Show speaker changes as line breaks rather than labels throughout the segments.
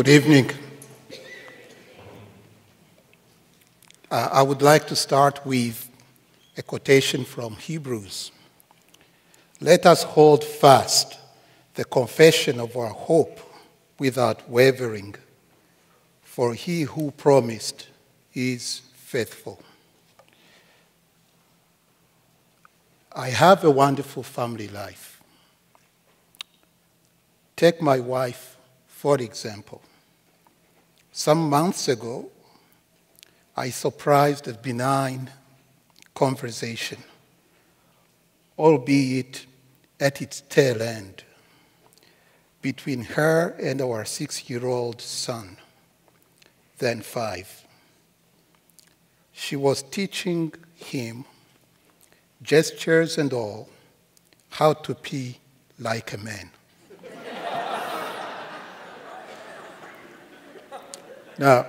Good evening. I would like to start with a quotation from Hebrews. Let us hold fast the confession of our hope without wavering, for he who promised is faithful. I have a wonderful family life. Take my wife, for example. Some months ago, I surprised a benign conversation, albeit at its tail end, between her and our 6-year-old son, then 5. She was teaching him, gestures and all, how to pee like a man. Now,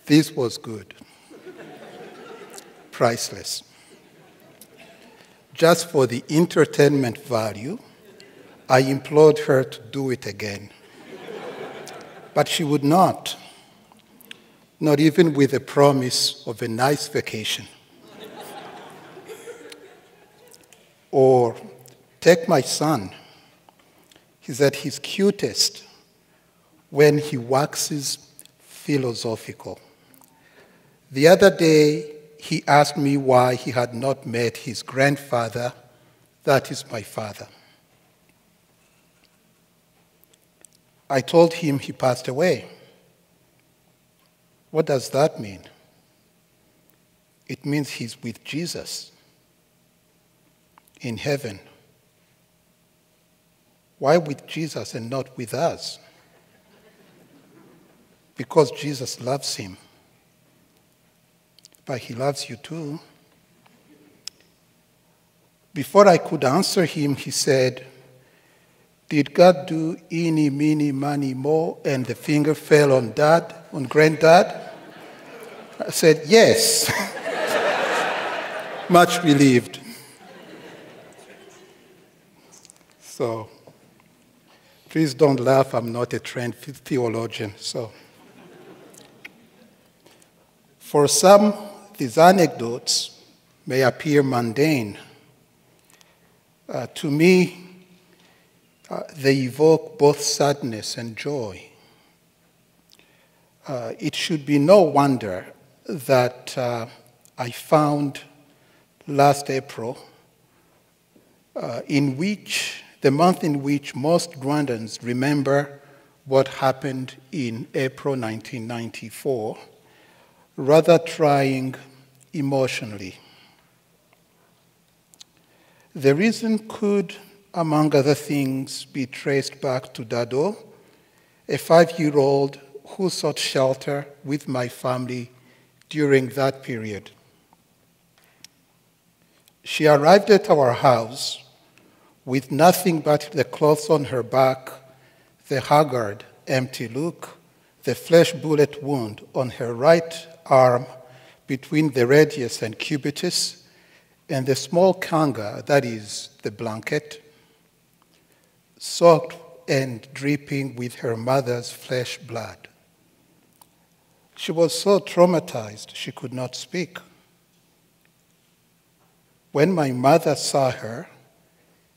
this was good. Priceless. Just for the entertainment value, I implored her to do it again. But she would not even with the promise of a nice vacation. Or take my son. He's at his cutest when he waxes philosophical. The other day, he asked me why he had not met his grandfather, that is my father. I told him he passed away. What does that mean? It means he's with Jesus in heaven. Why with Jesus and not with us? Because Jesus loves him. But he loves you too. Before I could answer him, he said, did God do eeny, meeny, miny, mo, and the finger fell on dad, on granddad? I said, yes. Much relieved. So, please don't laugh, I'm not a trained theologian, so. For some, these anecdotes may appear mundane. To me, they evoke both sadness and joy. It should be no wonder that I found last April, the month in which most Rwandans remember what happened in April 1994, rather trying emotionally. The reason could, among other things, be traced back to Dado, a 5-year-old who sought shelter with my family during that period. She arrived at our house with nothing but the clothes on her back, the haggard, empty look, the flesh bullet wound on her right arm between the radius and cubitus, and the small kanga, that is, the blanket, soaked and dripping with her mother's flesh blood. She was so traumatized she could not speak. When my mother saw her,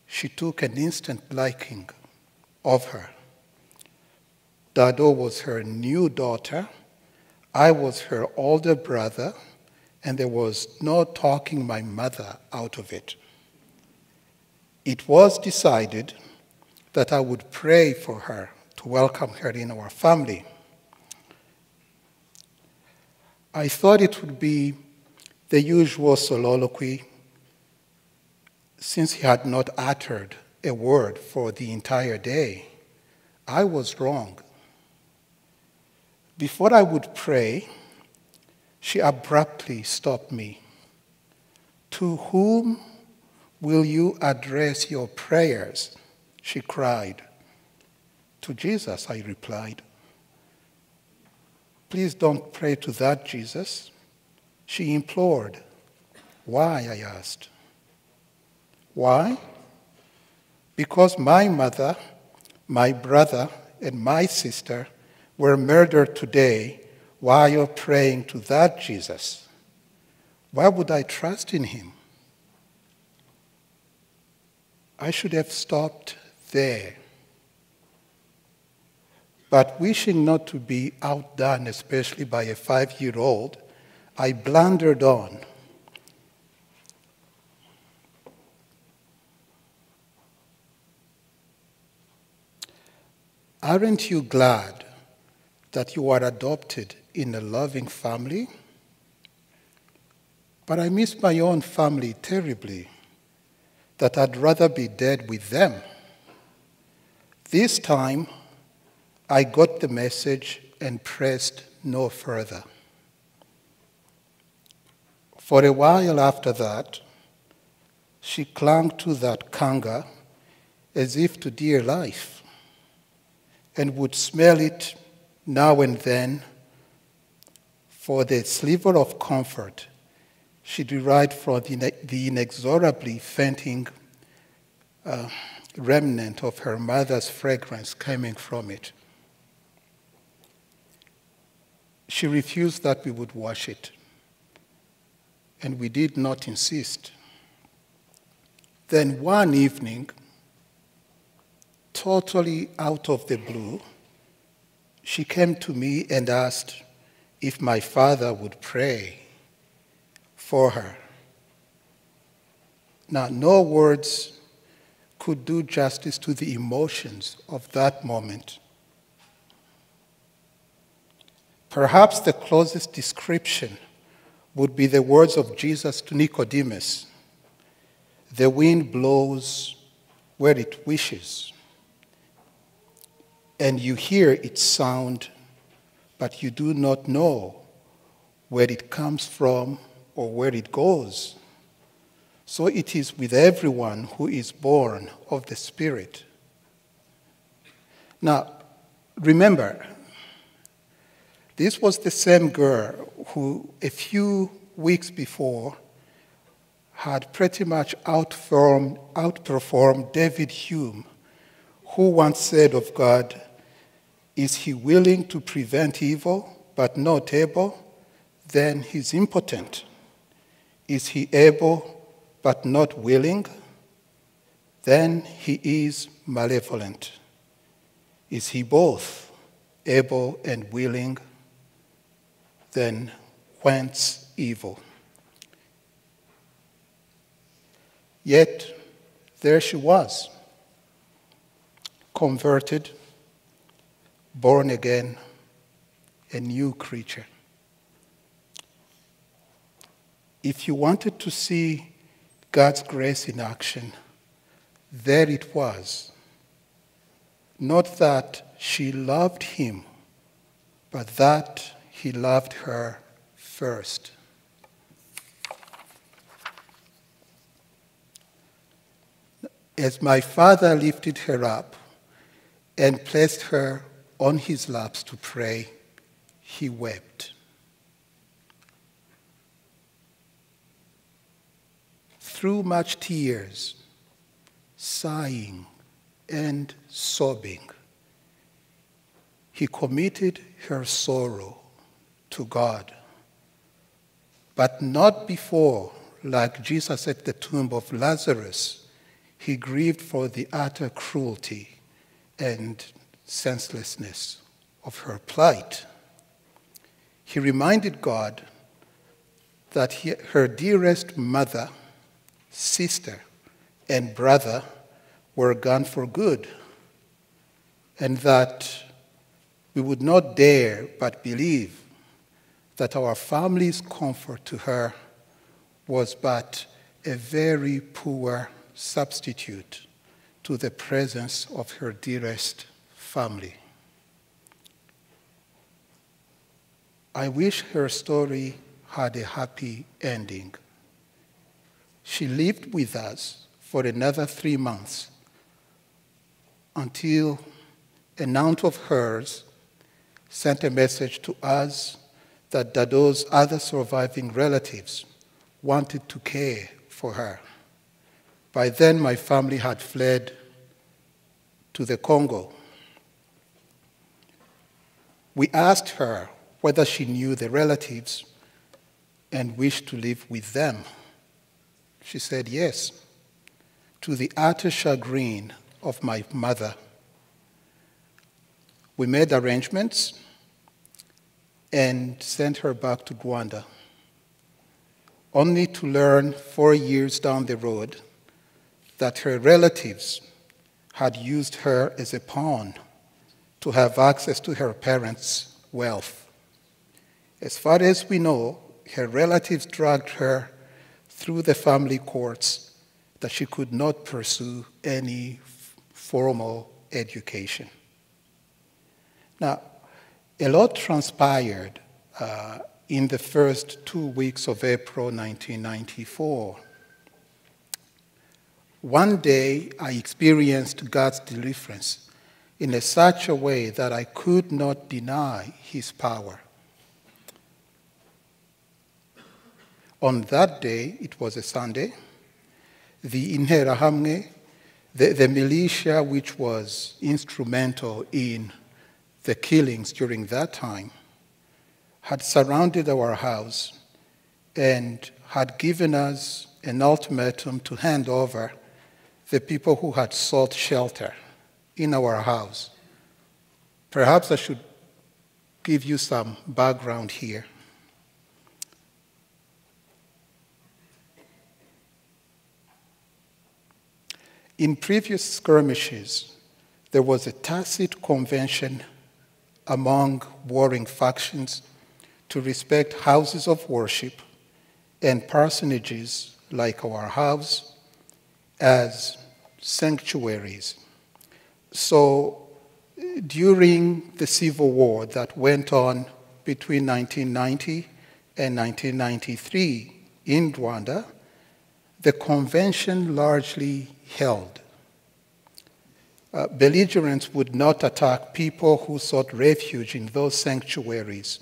she took an instant liking of her. Dado was her new daughter, I was her older brother, and there was no talking my mother out of it. It was decided that I would pray for her to welcome her in our family. I thought it would be the usual soliloquy, since he had not uttered a word for the entire day. I was wrong. Before I would pray, she abruptly stopped me. To whom will you address your prayers? She cried. To Jesus, I replied. Please don't pray to that Jesus. She implored. Why, I asked. Why? Because my mother, my brother, and my sister were murdered today while praying to that Jesus, why would I trust in him? I should have stopped there. But wishing not to be outdone, especially by a 5-year-old, I blundered on. Aren't you glad that you are adopted in a loving family? But I miss my own family terribly, that I'd rather be dead with them. This time, I got the message and pressed no further. For a while after that, she clung to that kanga as if to dear life, and would smell it now and then for the sliver of comfort she derived from the inexorably fainting remnant of her mother's fragrance coming from it. She refused that we would wash it, and we did not insist. Then one evening, totally out of the blue, she came to me and asked if my father would pray for her. Now, no words could do justice to the emotions of that moment. Perhaps the closest description would be the words of Jesus to Nicodemus: "The wind blows where it wishes, and you hear its sound, but you do not know where it comes from or where it goes. So it is with everyone who is born of the Spirit." Now, remember, this was the same girl who, a few weeks before, had pretty much outperformed David Hume, who once said of God, "Is he willing to prevent evil but not able? Then he's impotent. Is he able but not willing? Then he is malevolent. Is he both able and willing? Then whence evil?" Yet there she was, converted, born again, a new creature. If you wanted to see God's grace in action, there it was. Not that she loved him, but that he loved her first. As my father lifted her up and placed her on his laps to pray, he wept. Through much tears, sighing, and sobbing, he committed her sorrow to God, but not before, like Jesus at the tomb of Lazarus, he grieved for the utter cruelty and senselessness of her plight. He reminded God that her dearest mother, sister, and brother were gone for good, and that we would not dare but believe that our family's comfort to her was but a very poor substitute to the presence of her dearest family. I wish her story had a happy ending. She lived with us for another 3 months until an aunt of hers sent a message to us that Dado's other surviving relatives wanted to care for her. By then, my family had fled to the Congo. We asked her whether she knew the relatives and wished to live with them. She said yes, to the utter chagrin of my mother. We made arrangements and sent her back to Rwanda, only to learn 4 years down the road that her relatives had used her as a pawn to have access to her parents' wealth. As far as we know, her relatives dragged her through the family courts that she could not pursue any formal education. Now, a lot transpired in the first 2 weeks of April 1994. One day, I experienced God's deliverance in such a way that I could not deny his power. On that day, it was a Sunday, the Interahamwe, the militia which was instrumental in the killings during that time, had surrounded our house and had given us an ultimatum to hand over the people who had sought shelter in our house. Perhaps I should give you some background here. In previous skirmishes, there was a tacit convention among warring factions to respect houses of worship and personages like our house as sanctuaries. So during the civil war that went on between 1990 and 1993 in Rwanda, the convention largely held. Belligerents would not attack people who sought refuge in those sanctuaries,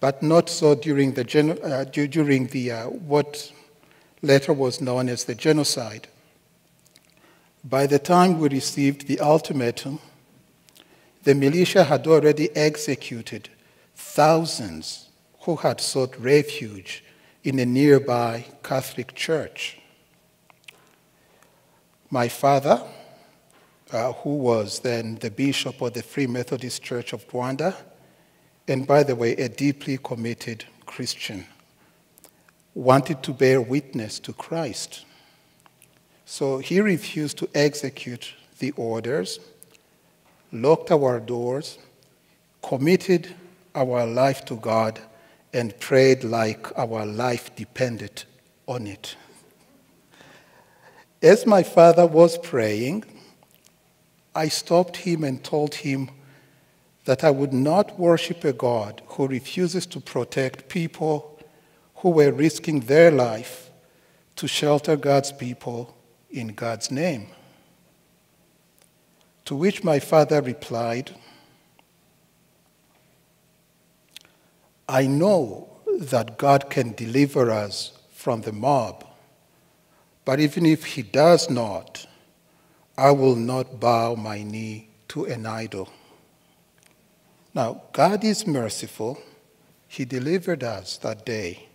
but not so during what later was known as the genocide. By the time we received the ultimatum, the militia had already executed thousands who had sought refuge in a nearby Catholic church. My father, who was then the bishop of the Free Methodist Church of Rwanda, and by the way, a deeply committed Christian, wanted to bear witness to Christ. So he refused to execute the orders, locked our doors, committed our life to God, and prayed like our life depended on it. As my father was praying, I stopped him and told him that I would not worship a God who refuses to protect people who were risking their life to shelter God's people in God's name. To which my father replied, I know that God can deliver us from the mob, but even if he does not, I will not bow my knee to an idol. Now, God is merciful. He delivered us that day.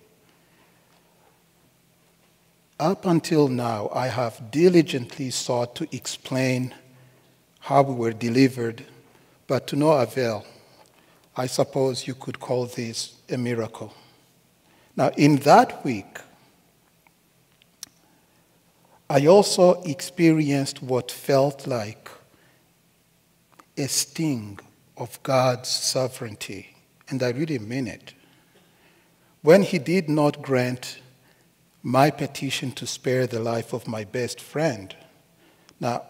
Up until now, I have diligently sought to explain how we were delivered, but to no avail. I suppose you could call this a miracle. Now, in that week, I also experienced what felt like a sting of God's sovereignty, and I really mean it. When he did not grant my petition to spare the life of my best friend. Now,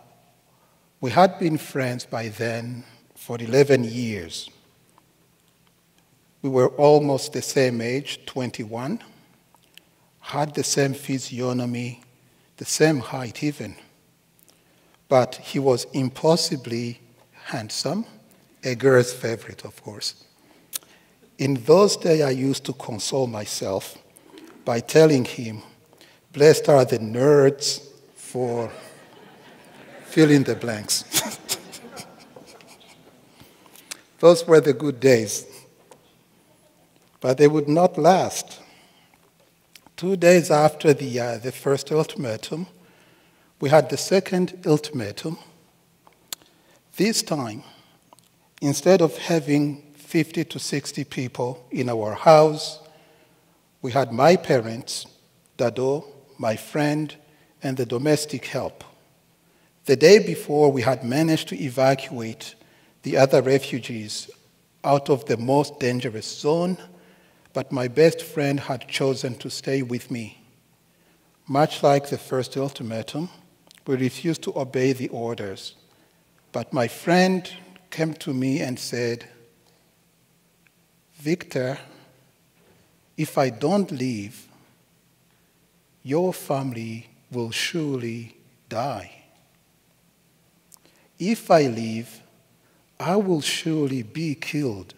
we had been friends by then for 11 years. We were almost the same age, 21, had the same physiognomy, the same height even. But he was impossibly handsome, a girl's favorite, of course. In those days, I used to console myself by telling him, blessed are the nerds for fill in the blanks. Those were the good days. But they would not last. 2 days after the first ultimatum, we had the second ultimatum. This time, instead of having 50 to 60 people in our house, we had my parents, Dado, my friend, and the domestic help. The day before, we had managed to evacuate the other refugees out of the most dangerous zone, but my best friend had chosen to stay with me. Much like the first ultimatum, we refused to obey the orders. But my friend came to me and said, "Victor, if I don't leave, your family will surely die. If I leave, I will surely be killed,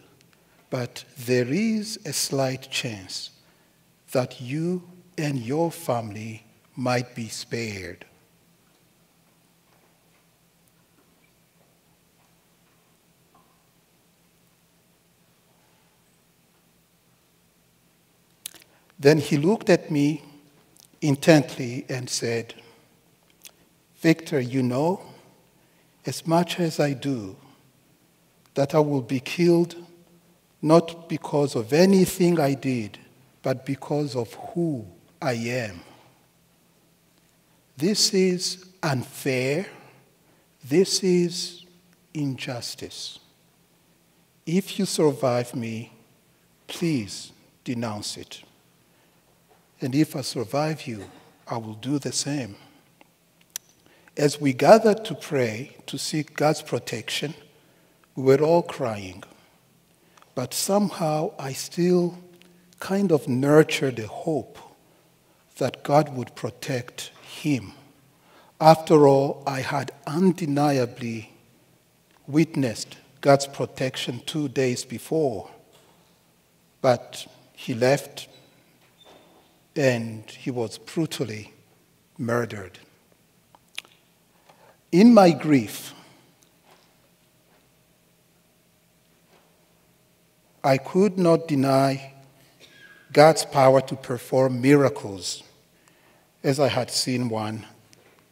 but there is a slight chance that you and your family might be spared." Then he looked at me intently and said, "Victor, you know, as much as I do, that I will be killed not because of anything I did, but because of who I am. This is unfair. This is injustice. If you survive me, please denounce it. And if I survive you, I will do the same." As we gathered to pray, to seek God's protection, we were all crying. But somehow I still kind of nurtured a hope that God would protect him. After all, I had undeniably witnessed God's protection 2 days before. But he left, and he was brutally murdered. In my grief, I could not deny God's power to perform miracles, as I had seen one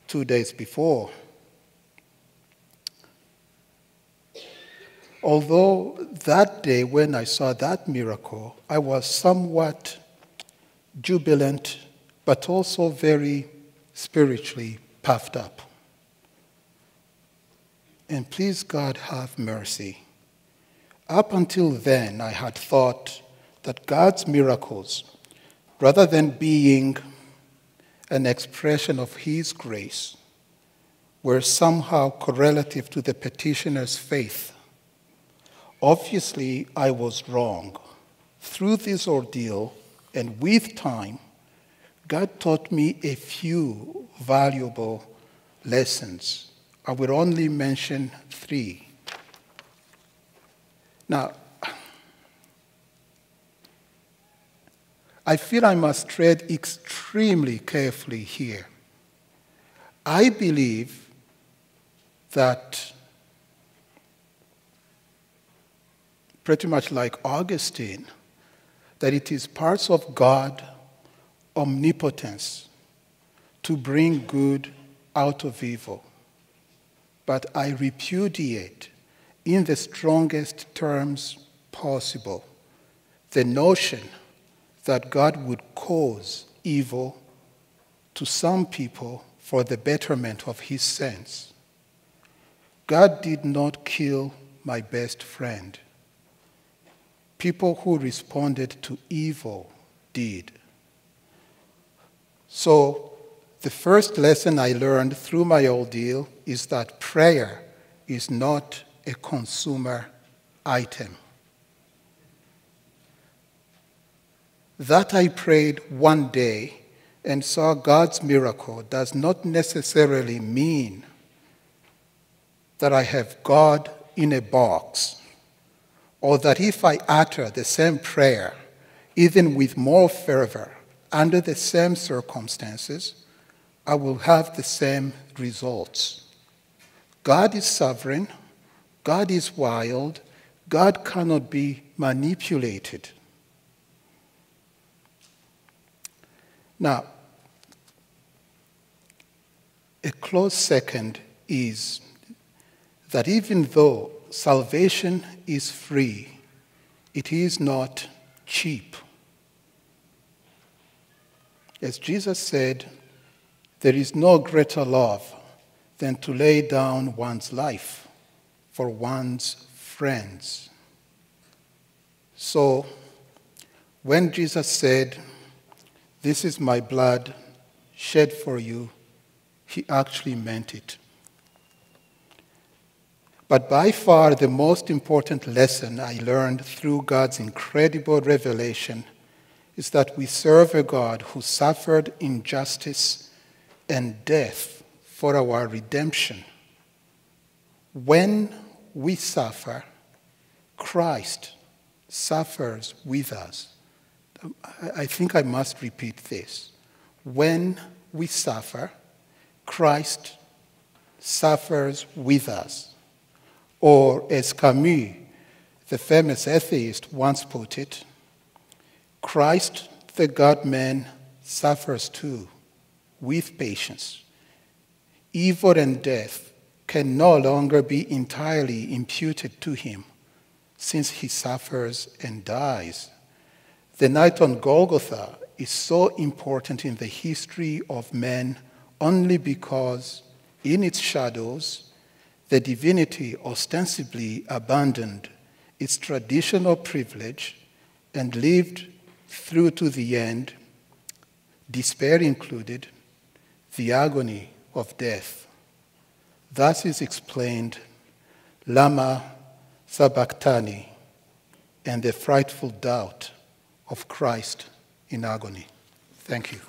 2 days before. Although that day when I saw that miracle, I was somewhat jubilant, but also very spiritually puffed up. And please God have mercy. Up until then, I had thought that God's miracles, rather than being an expression of his grace, were somehow correlative to the petitioner's faith. Obviously, I was wrong. Through this ordeal, and with time, God taught me a few valuable lessons. I will only mention 3. Now, I feel I must tread extremely carefully here. I believe that, pretty much like Augustine, that it is parts of God's omnipotence to bring good out of evil. But I repudiate, in the strongest terms possible, the notion that God would cause evil to some people for the betterment of his saints. God did not kill my best friend. People who responded to evil did. So the first lesson I learned through my ordeal is that prayer is not a consumer item. That I prayed one day and saw God's miracle does not necessarily mean that I have God in a box, or that if I utter the same prayer, even with more fervor, under the same circumstances, I will have the same results. God is sovereign, God is wild, God cannot be manipulated. Now, a close second is that even though salvation is free, it is not cheap. As Jesus said, there is no greater love than to lay down one's life for one's friends. So, when Jesus said, "This is my blood shed for you," he actually meant it. But by far the most important lesson I learned through God's incredible revelation is that we serve a God who suffered injustice and death for our redemption. When we suffer, Christ suffers with us. I think I must repeat this. When we suffer, Christ suffers with us. Or as Camus, the famous atheist, once put it, Christ, the God-man, suffers too, with patience. Evil and death can no longer be entirely imputed to him, since he suffers and dies. The night on Golgotha is so important in the history of man only because, in its shadows, the divinity ostensibly abandoned its traditional privilege and lived through to the end, despair included, the agony of death. Thus is explained Lama Sabachthani and the frightful doubt of Christ in agony. Thank you.